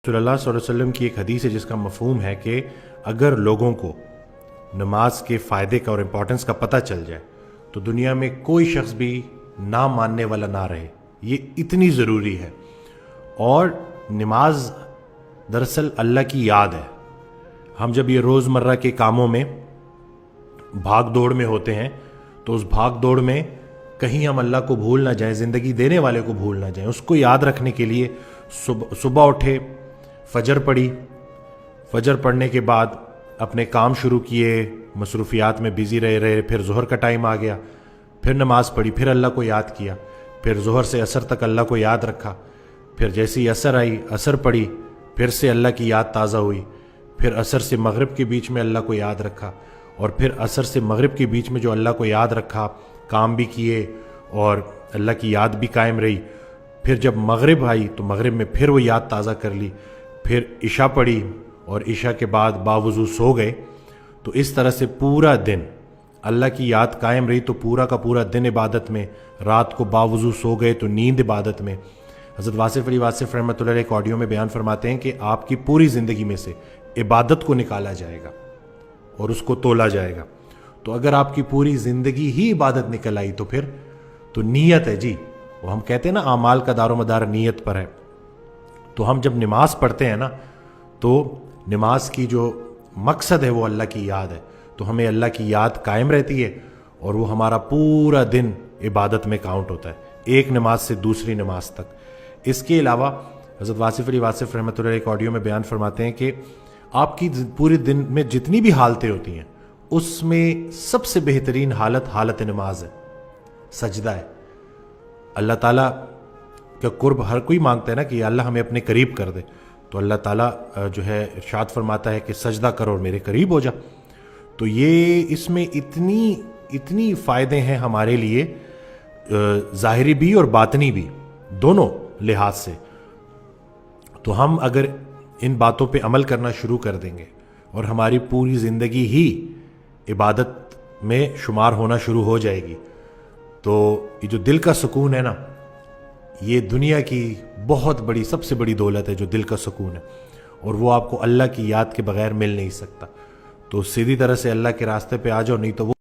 رسول اللہ صلی اللہ علیہ وسلم کی ایک حدیث ہے جس کا مفہوم ہے کہ اگر لوگوں کو نماز کے فائدے کا اور امپورٹنس کا پتہ چل جائے تو دنیا میں کوئی شخص بھی نہ ماننے والا نہ رہے. یہ اتنی ضروری ہے. اور نماز دراصل اللہ کی یاد ہے. ہم جب یہ روزمرہ کے کاموں میں بھاگ دوڑ میں ہوتے ہیں تو اس بھاگ دوڑ میں کہیں ہم اللہ کو بھول نہ جائیں, زندگی دینے والے کو بھول نہ جائیں. اس کو یاد رکھنے کے لیے صبح اٹھے, فجر پڑھی, فجر پڑھنے کے بعد اپنے کام شروع کیے, مصروفیات میں بزی رہے, پھر ظہر کا ٹائم آ گیا, پھر نماز پڑھی, پھر اللہ کو یاد کیا, پھر ظہر سے عصر تک اللہ کو یاد رکھا, پھر جیسے ہی عصر آئی عصر پڑھی, پھر سے اللہ کی یاد تازہ ہوئی, پھر عصر سے مغرب کے بیچ میں اللہ کو یاد رکھا, اور پھر عصر سے مغرب کے بیچ میں جو اللہ کو یاد رکھا کام بھی کیے اور اللہ کی یاد بھی قائم رہی. پھر جب مغرب آئی تو مغرب میں پھر وہ یاد تازہ کر لی, پھر عشاء پڑھی اور عشاء کے بعد باوضو سو گئے. تو اس طرح سے پورا دن اللہ کی یاد قائم رہی, تو پورا کا پورا دن عبادت میں, رات کو باوضو سو گئے تو نیند عبادت میں. حضرت واصف علی واصف رحمۃ اللہ علیہ ایک آڈیو میں بیان فرماتے ہیں کہ آپ کی پوری زندگی میں سے عبادت کو نکالا جائے گا اور اس کو تولا جائے گا. تو اگر آپ کی پوری زندگی ہی عبادت نکل آئی تو پھر تو نیت ہے جی. وہ ہم کہتے ہیں نا اعمال کا دار و مدار نیت پر ہے. تو ہم جب نماز پڑھتے ہیں نا تو نماز کی جو مقصد ہے وہ اللہ کی یاد ہے. تو ہمیں اللہ کی یاد قائم رہتی ہے اور وہ ہمارا پورا دن عبادت میں کاؤنٹ ہوتا ہے, ایک نماز سے دوسری نماز تک. اس کے علاوہ حضرت واصف علی واصف رحمۃ اللہ علیہ ایک آڈیو میں بیان فرماتے ہیں کہ آپ کی پورے دن میں جتنی بھی حالتیں ہوتی ہیں اس میں سب سے بہترین حالت نماز ہے, سجدہ ہے. اللہ تعالیٰ کا قرب ہر کوئی مانگتا ہے نا کہ اللہ ہمیں اپنے قریب کر دے, تو اللہ تعالیٰ جو ہے ارشاد فرماتا ہے کہ سجدہ کرو اور میرے قریب ہو جا. تو یہ اس میں اتنی فائدے ہیں ہمارے لیے, ظاہری بھی اور باطنی بھی, دونوں لحاظ سے. تو ہم اگر ان باتوں پہ عمل کرنا شروع کر دیں گے اور ہماری پوری زندگی ہی عبادت میں شمار ہونا شروع ہو جائے گی, تو یہ جو دل کا سکون ہے نا, یہ دنیا کی بہت بڑی سب سے بڑی دولت ہے جو دل کا سکون ہے, اور وہ آپ کو اللہ کی یاد کے بغیر مل نہیں سکتا. تو سیدھی طرح سے اللہ کے راستے پہ آ جاؤ, نہیں تو وہ